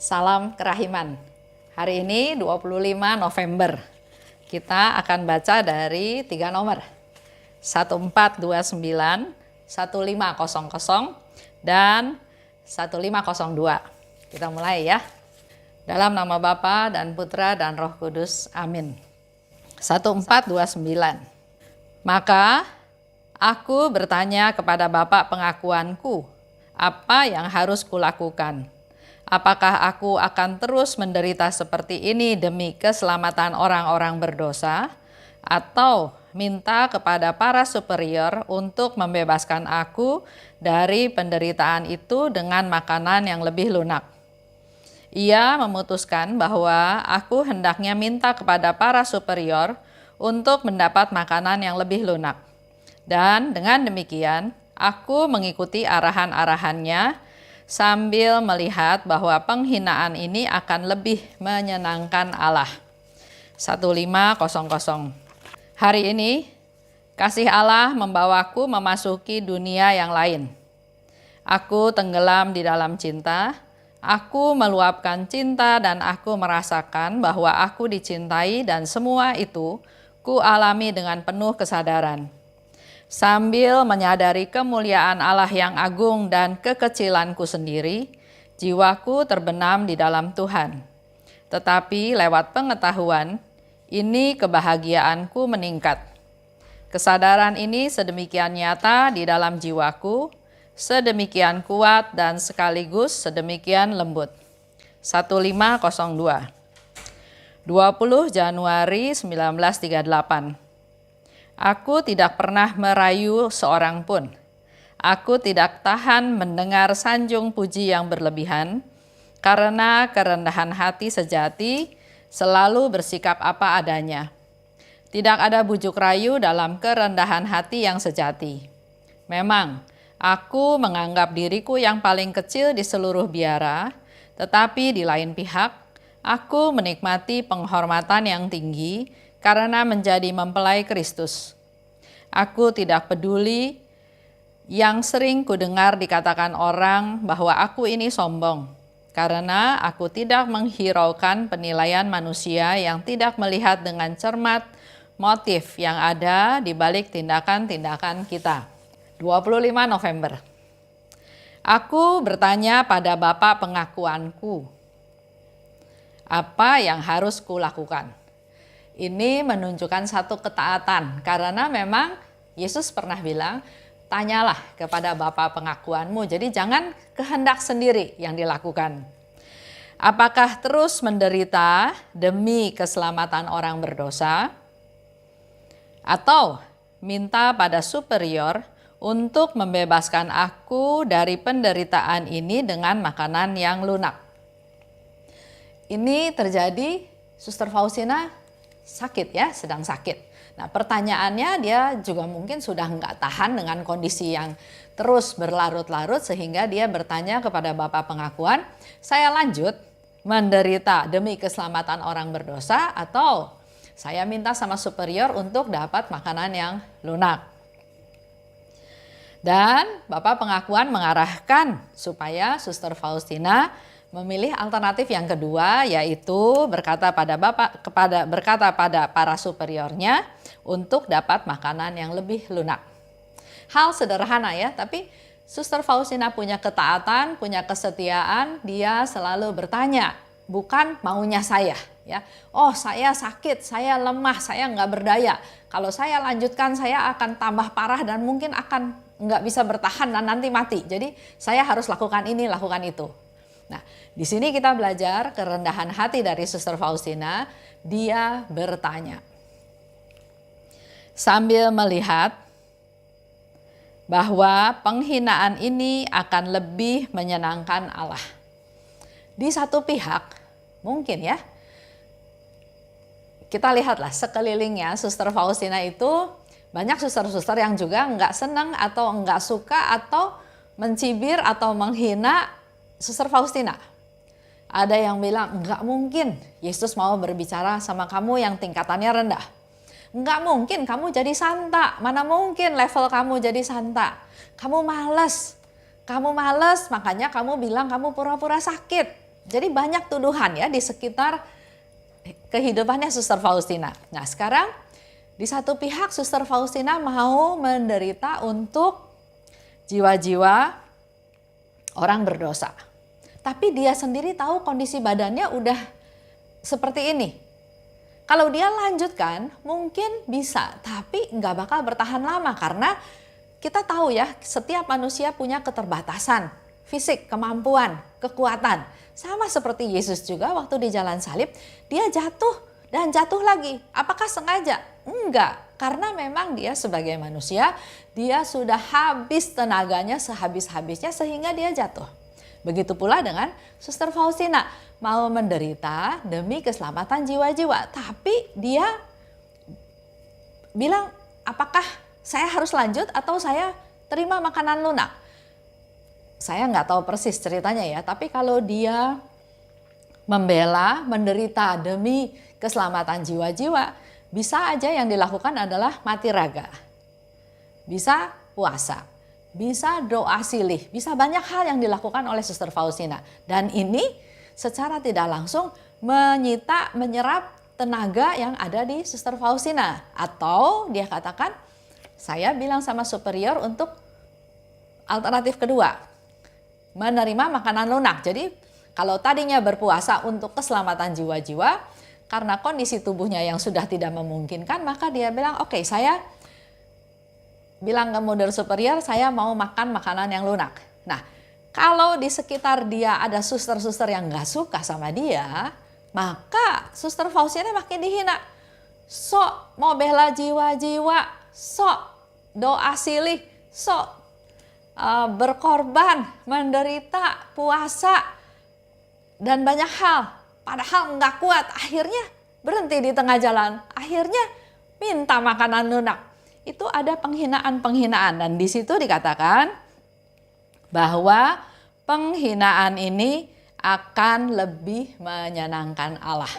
Salam kerahiman. Hari ini 25 November. Kita akan baca dari 3 nomor. 1429, 1500, dan 1502. Kita mulai ya. Dalam nama Bapa dan Putra dan Roh Kudus. Amin. 1429. Maka aku bertanya kepada Bapa pengakuanku, apa yang harus kulakukan? Apakah aku akan terus menderita seperti ini demi keselamatan orang-orang berdosa? Atau minta kepada para superior untuk membebaskan aku dari penderitaan itu dengan makanan yang lebih lunak? Ia memutuskan bahwa aku hendaknya minta kepada para superior untuk mendapat makanan yang lebih lunak. Dan dengan demikian, aku mengikuti arahan-arahannya sambil melihat bahwa penghinaan ini akan lebih menyenangkan Allah. 1500. Hari ini, kasih Allah membawaku memasuki dunia yang lain. Aku tenggelam di dalam cinta, aku meluapkan cinta dan aku merasakan bahwa aku dicintai dan semua itu ku alami dengan penuh kesadaran. Sambil menyadari kemuliaan Allah yang agung dan kekecilanku sendiri, jiwaku terbenam di dalam Tuhan. Tetapi lewat pengetahuan, ini kebahagiaanku meningkat. Kesadaran ini sedemikian nyata di dalam jiwaku, sedemikian kuat dan sekaligus sedemikian lembut. 1502. 20 Januari 1938. Aku tidak pernah merayu seorang pun. Aku tidak tahan mendengar sanjung puji yang berlebihan, karena kerendahan hati sejati selalu bersikap apa adanya. Tidak ada bujuk rayu dalam kerendahan hati yang sejati. Memang, aku menganggap diriku yang paling kecil di seluruh biara, tetapi di lain pihak, aku menikmati penghormatan yang tinggi karena menjadi mempelai Kristus. Aku tidak peduli yang sering kudengar dikatakan orang bahwa aku ini sombong, karena aku tidak menghiraukan penilaian manusia yang tidak melihat dengan cermat motif yang ada di balik tindakan-tindakan kita. 25 November. Aku bertanya pada Bapa pengakuanku, apa yang harus kulakukan? Ini menunjukkan satu ketaatan, karena memang Yesus pernah bilang, tanyalah kepada Bapa pengakuanmu. Jadi jangan kehendak sendiri yang dilakukan. Apakah terus menderita demi keselamatan orang berdosa? Atau minta pada superior untuk membebaskan aku dari penderitaan ini dengan makanan yang lunak? Ini terjadi, Suster Faustina sakit ya, sedang sakit. Nah pertanyaannya, dia juga mungkin sudah nggak tahan dengan kondisi yang terus berlarut-larut sehingga dia bertanya kepada Bapa pengakuan, saya lanjut menderita demi keselamatan orang berdosa atau saya minta sama superior untuk dapat makanan yang lunak. Dan Bapa pengakuan mengarahkan supaya Suster Faustina memilih alternatif yang kedua, yaitu berkata pada para superiornya untuk dapat makanan yang lebih lunak. Hal sederhana ya, tapi Suster Faustina punya ketaatan, punya kesetiaan, dia selalu bertanya, bukan maunya saya. Ya, oh saya sakit, saya lemah, saya nggak berdaya. Kalau saya lanjutkan saya akan tambah parah dan mungkin akan nggak bisa bertahan dan nanti mati. Jadi saya harus lakukan ini, lakukan itu. Nah, di sini kita belajar kerendahan hati dari Suster Faustina. Dia bertanya sambil melihat bahwa penghinaan ini akan lebih menyenangkan Allah. Di satu pihak, mungkin ya, kita lihatlah sekelilingnya Suster Faustina itu banyak suster-suster yang juga nggak senang atau nggak suka atau mencibir atau menghina Suster Faustina. Ada yang bilang, enggak mungkin Yesus mau berbicara sama kamu yang tingkatannya rendah. Enggak mungkin kamu jadi santa, mana mungkin level kamu jadi santa. Kamu males makanya kamu bilang kamu pura-pura sakit. Jadi banyak tuduhan ya di sekitar kehidupannya Suster Faustina. Nah sekarang di satu pihak Suster Faustina mau menderita untuk jiwa-jiwa orang berdosa. Tapi dia sendiri tahu kondisi badannya udah seperti ini. Kalau dia lanjutkan mungkin bisa, tapi nggak bakal bertahan lama karena kita tahu ya setiap manusia punya keterbatasan fisik, kemampuan, kekuatan. Sama seperti Yesus juga waktu di jalan salib dia jatuh dan jatuh lagi. Apakah sengaja? Enggak, karena memang dia sebagai manusia dia sudah habis tenaganya sehabis-habisnya sehingga dia jatuh. Begitu pula dengan Suster Faustina, mau menderita demi keselamatan jiwa-jiwa. Tapi dia bilang, apakah saya harus lanjut atau saya terima makanan lunak? Saya nggak tahu persis ceritanya ya, tapi kalau dia membela, menderita demi keselamatan jiwa-jiwa, bisa aja yang dilakukan adalah mati raga. Bisa puasa. Bisa doa silih, bisa banyak hal yang dilakukan oleh Suster Faustina. Dan ini secara tidak langsung menyerap tenaga yang ada di Suster Faustina. Atau dia katakan, saya bilang sama superior untuk alternatif kedua, menerima makanan lunak. Jadi kalau tadinya berpuasa untuk keselamatan jiwa-jiwa, karena kondisi tubuhnya yang sudah tidak memungkinkan, maka dia bilang, oke, saya bilang ke model superior, saya mau makan makanan yang lunak. Nah, kalau di sekitar dia ada suster-suster yang gak suka sama dia, maka Suster Faustina makin dihina. Sok mau bela jiwa-jiwa, sok doa silih, sok berkorban, menderita, puasa, dan banyak hal. Padahal gak kuat, akhirnya berhenti di tengah jalan. Akhirnya minta makanan lunak. Itu ada penghinaan-penghinaan dan di situ dikatakan bahwa penghinaan ini akan lebih menyenangkan Allah.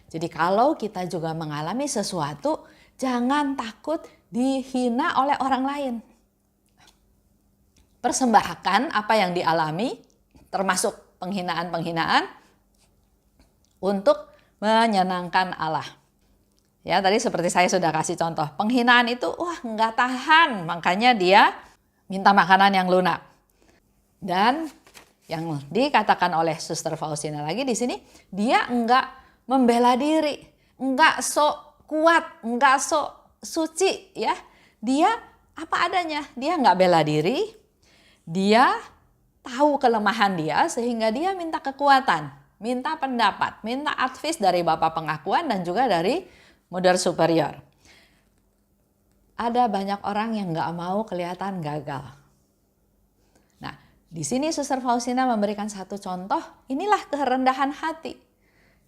Jadi kalau kita juga mengalami sesuatu, jangan takut dihina oleh orang lain. Persembahkan apa yang dialami, termasuk penghinaan-penghinaan, untuk menyenangkan Allah. Ya, tadi seperti saya sudah kasih contoh, penghinaan itu nggak tahan, makanya dia minta makanan yang lunak. Dan yang dikatakan oleh Suster Faustina lagi di sini, dia nggak membela diri, nggak sok kuat, nggak sok suci, ya. Dia apa adanya, dia nggak bela diri, dia tahu kelemahan dia sehingga dia minta kekuatan, minta pendapat, minta advice dari Bapak Pengakuan dan juga dari model superior. Ada banyak orang yang nggak mau kelihatan gagal. Nah, di sini Suster Faustina memberikan satu contoh, inilah kerendahan hati.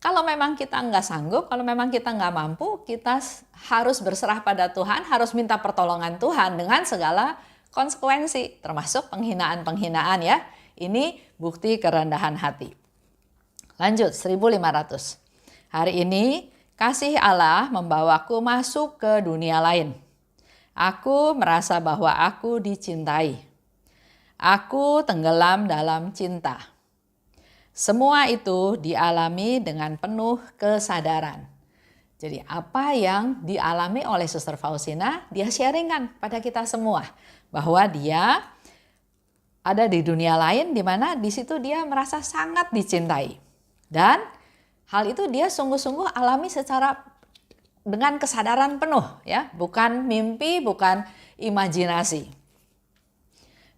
Kalau memang kita nggak sanggup, kalau memang kita nggak mampu, kita harus berserah pada Tuhan, harus minta pertolongan Tuhan dengan segala konsekuensi, termasuk penghinaan-penghinaan ya. Ini bukti kerendahan hati. Lanjut, 1500. Hari ini kasih Allah membawaku masuk ke dunia lain. Aku merasa bahwa aku dicintai. Aku tenggelam dalam cinta. Semua itu dialami dengan penuh kesadaran. Jadi apa yang dialami oleh Suster Faustina, dia sharingkan pada kita semua. Bahwa dia ada di dunia lain di mana di situ dia merasa sangat dicintai. Dan hal itu dia sungguh-sungguh alami secara dengan kesadaran penuh, ya, bukan mimpi, bukan imajinasi.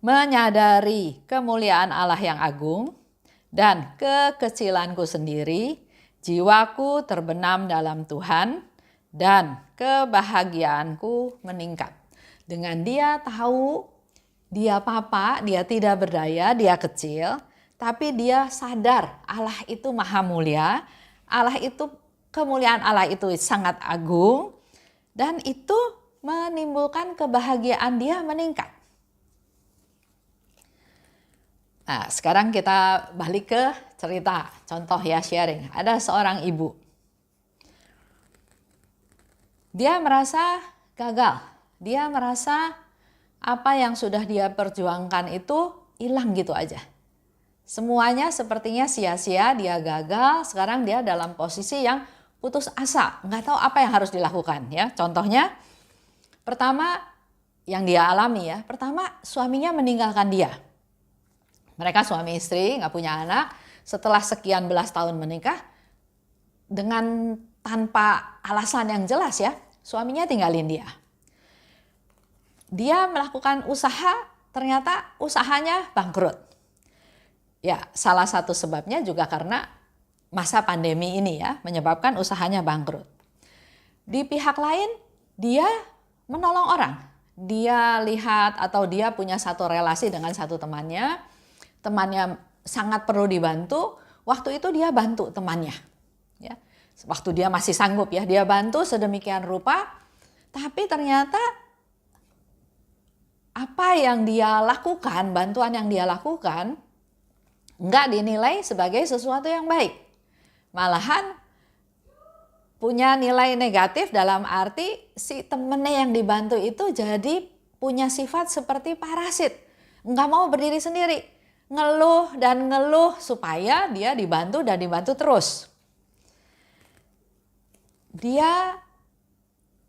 Menyadari kemuliaan Allah yang agung dan kekecilanku sendiri, jiwaku terbenam dalam Tuhan dan kebahagiaanku meningkat. Dengan dia tahu dia papa, dia tidak berdaya, dia kecil, tapi dia sadar Allah itu maha mulia. Allah itu, kemuliaan Allah itu sangat agung dan itu menimbulkan kebahagiaan dia meningkat. Nah, sekarang kita balik ke cerita, contoh ya, sharing. Ada seorang ibu. Dia merasa gagal. Dia merasa apa yang sudah dia perjuangkan itu hilang gitu aja. Semuanya sepertinya sia-sia, dia gagal, sekarang dia dalam posisi yang putus asa, nggak tahu apa yang harus dilakukan ya. Contohnya, pertama yang dia alami ya, pertama suaminya meninggalkan dia. Mereka suami istri, nggak punya anak, setelah sekian belas tahun menikah, dengan tanpa alasan yang jelas ya, suaminya tinggalin dia. Dia melakukan usaha, ternyata usahanya bangkrut. Ya, salah satu sebabnya juga karena masa pandemi ini ya, menyebabkan usahanya bangkrut. Di pihak lain, dia menolong orang. Dia lihat atau dia punya satu relasi dengan satu temannya sangat perlu dibantu, waktu itu dia bantu temannya. Ya, waktu dia masih sanggup ya, dia bantu sedemikian rupa, tapi ternyata apa yang dia lakukan, bantuan yang dia lakukan, nggak dinilai sebagai sesuatu yang baik. Malahan punya nilai negatif dalam arti si temennya yang dibantu itu jadi punya sifat seperti parasit. Nggak mau berdiri sendiri. Ngeluh dan ngeluh supaya dia dibantu dan dibantu terus. Dia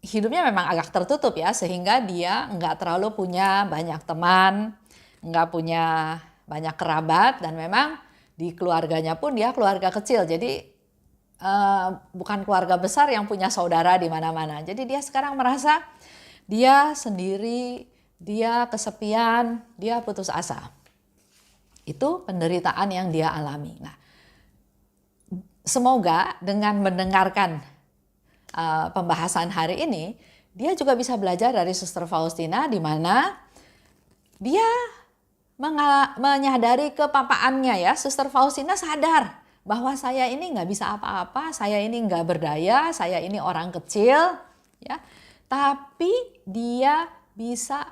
hidupnya memang agak tertutup ya, sehingga dia nggak terlalu punya banyak teman, nggak punya banyak kerabat, dan memang di keluarganya pun dia keluarga kecil, jadi bukan keluarga besar yang punya saudara di mana-mana. Jadi dia sekarang merasa dia sendiri, dia kesepian, dia putus asa. Itu penderitaan yang dia alami. Nah, semoga dengan mendengarkan pembahasan hari ini, dia juga bisa belajar dari Suster Faustina, di mana dia menyadari kepapaannya ya. Suster Faustina sadar bahwa saya ini nggak bisa apa-apa, saya ini nggak berdaya, saya ini orang kecil, ya. Tapi dia bisa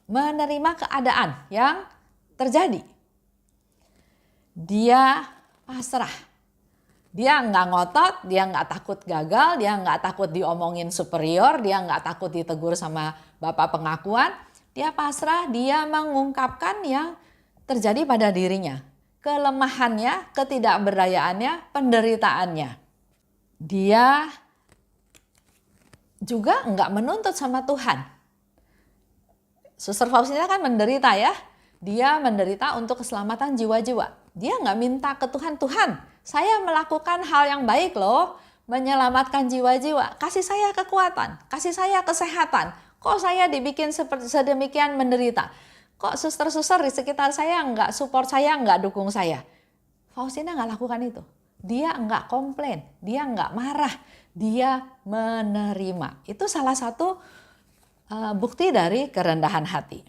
menerima keadaan yang terjadi. Dia pasrah, dia nggak ngotot, dia nggak takut gagal, dia nggak takut diomongin superior, dia nggak takut ditegur sama bapak pengakuan. Dia pasrah, dia mengungkapkan yang terjadi pada dirinya. Kelemahannya, ketidakberdayaannya, penderitaannya. Dia juga nggak menuntut sama Tuhan. Suster Faustina kan menderita ya. Dia menderita untuk keselamatan jiwa-jiwa. Dia nggak minta ke Tuhan, Tuhan, saya melakukan hal yang baik loh, menyelamatkan jiwa-jiwa. Kasih saya kekuatan, kasih saya kesehatan. Kok saya dibikin sedemikian menderita? Kok suster-suster di sekitar saya nggak support saya, nggak dukung saya? Faustina nggak lakukan itu. Dia nggak komplain, dia nggak marah, dia menerima. Itu salah satu bukti dari kerendahan hati.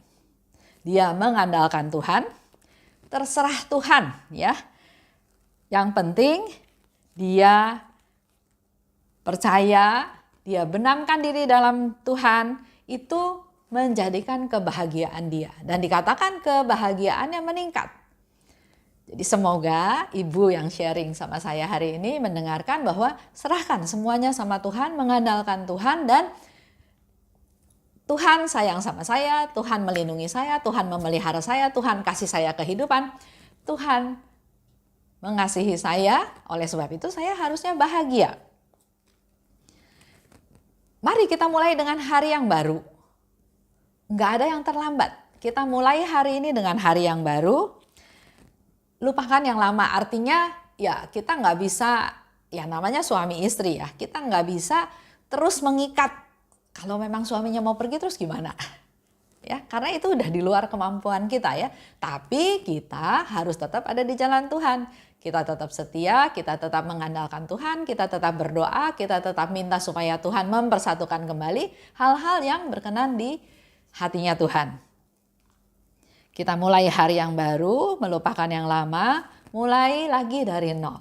Dia mengandalkan Tuhan, terserah Tuhan ya. Yang penting dia percaya, dia benamkan diri dalam Tuhan, itu menjadikan kebahagiaan dia. Dan dikatakan kebahagiaannya meningkat. Jadi semoga ibu yang sharing sama saya hari ini mendengarkan bahwa serahkan semuanya sama Tuhan, mengandalkan Tuhan, dan Tuhan sayang sama saya, Tuhan melindungi saya, Tuhan memelihara saya, Tuhan kasih saya kehidupan, Tuhan mengasihi saya, oleh sebab itu saya harusnya bahagia. Mari kita mulai dengan hari yang baru. Nggak ada yang terlambat. Kita mulai hari ini dengan hari yang baru. Lupakan yang lama, artinya ya kita nggak bisa, ya namanya suami istri ya, kita nggak bisa terus mengikat. Kalau memang suaminya mau pergi terus gimana? Ya, karena itu udah di luar kemampuan kita ya. Tapi kita harus tetap ada di jalan Tuhan. Kita tetap setia, kita tetap mengandalkan Tuhan, kita tetap berdoa, kita tetap minta supaya Tuhan mempersatukan kembali hal-hal yang berkenan di hatinya Tuhan. Kita mulai hari yang baru, melupakan yang lama, mulai lagi dari nol.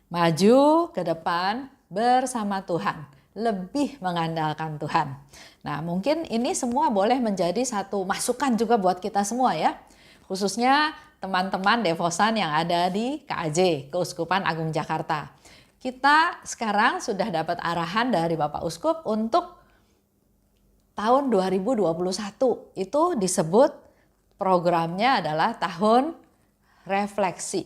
Maju ke depan bersama Tuhan, lebih mengandalkan Tuhan. Nah, mungkin ini semua boleh menjadi satu masukan juga buat kita semua ya. Khususnya teman-teman devosan yang ada di KAJ, Keuskupan Agung Jakarta. Kita sekarang sudah dapat arahan dari Bapak Uskup untuk tahun 2021. Itu disebut programnya adalah tahun refleksi,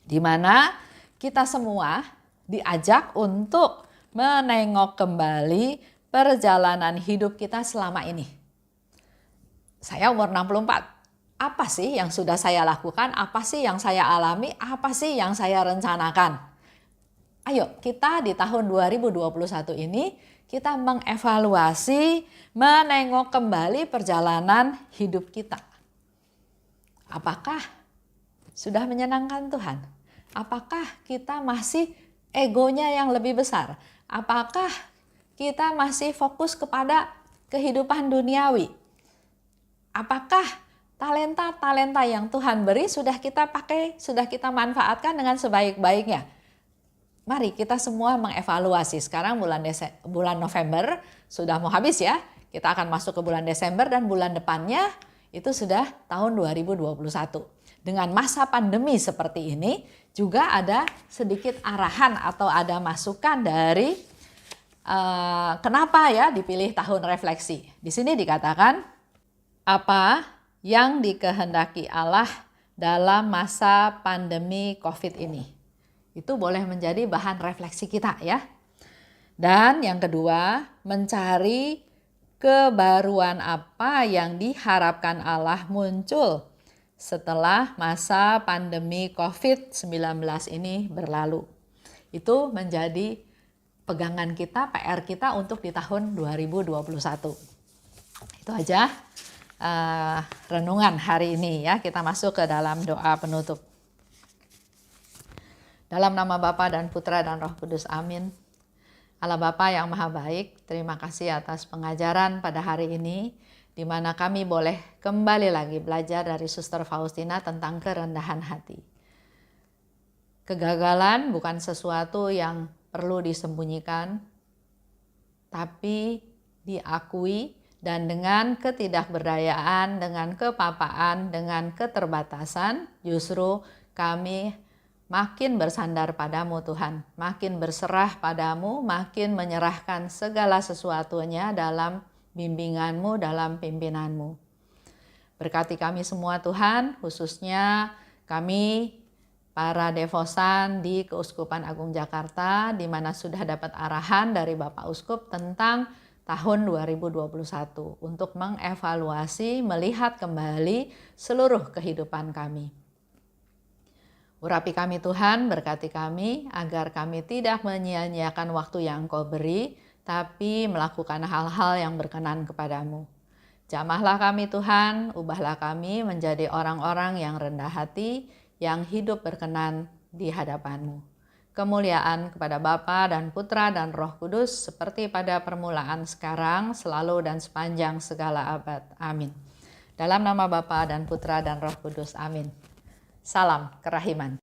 di mana kita semua diajak untuk menengok kembali perjalanan hidup kita selama ini. Saya umur 64. Apa sih yang sudah saya lakukan? Apa sih yang saya alami? Apa sih yang saya rencanakan? Ayo kita di tahun 2021 ini kita mengevaluasi, menengok kembali perjalanan hidup kita. Apakah sudah menyenangkan Tuhan? Apakah kita masih egonya yang lebih besar? Apakah kita masih fokus kepada kehidupan duniawi? Apakah talenta-talenta yang Tuhan beri sudah kita pakai, sudah kita manfaatkan dengan sebaik-baiknya? Mari kita semua mengevaluasi. Sekarang bulan November sudah mau habis ya. Kita akan masuk ke bulan Desember dan bulan depannya itu sudah tahun 2021. Dengan masa pandemi seperti ini juga ada sedikit arahan atau ada masukan dari kenapa ya dipilih tahun refleksi. Di sini dikatakan apa yang dikehendaki Allah dalam masa pandemi COVID ini. Itu boleh menjadi bahan refleksi kita ya. Dan yang kedua, mencari kebaruan apa yang diharapkan Allah muncul setelah masa pandemi COVID-19 ini berlalu. Itu menjadi pegangan kita, PR kita untuk di tahun 2021. Itu aja renungan hari ini ya. Kita masuk ke dalam doa penutup. Dalam nama Bapa dan Putra dan Roh Kudus, amin. Allah Bapa yang Maha Baik, terima kasih atas pengajaran pada hari ini, di mana kami boleh kembali lagi belajar dari Suster Faustina tentang kerendahan hati. Kegagalan bukan sesuatu yang perlu disembunyikan, tapi diakui. Dan dengan ketidakberdayaan, dengan kepapaan, dengan keterbatasan, justru kami makin bersandar padamu Tuhan, makin berserah padamu, makin menyerahkan segala sesuatunya dalam bimbinganmu, dalam pimpinanmu. Berkati kami semua Tuhan, khususnya kami para devosan di Keuskupan Agung Jakarta, di mana sudah dapat arahan dari Bapak Uskup tentang tahun 2021 untuk mengevaluasi, melihat kembali seluruh kehidupan kami. Urapi kami Tuhan, berkati kami agar kami tidak menyia-nyiakan waktu yang Kau beri, tapi melakukan hal-hal yang berkenan kepadamu. Jamahlah kami Tuhan, ubahlah kami menjadi orang-orang yang rendah hati, yang hidup berkenan di hadapan-Mu. Kemuliaan kepada Bapa dan Putra dan Roh Kudus, seperti pada permulaan sekarang, selalu dan sepanjang segala abad. Amin. Dalam nama Bapa dan Putra dan Roh Kudus. Amin. Salam kerahiman.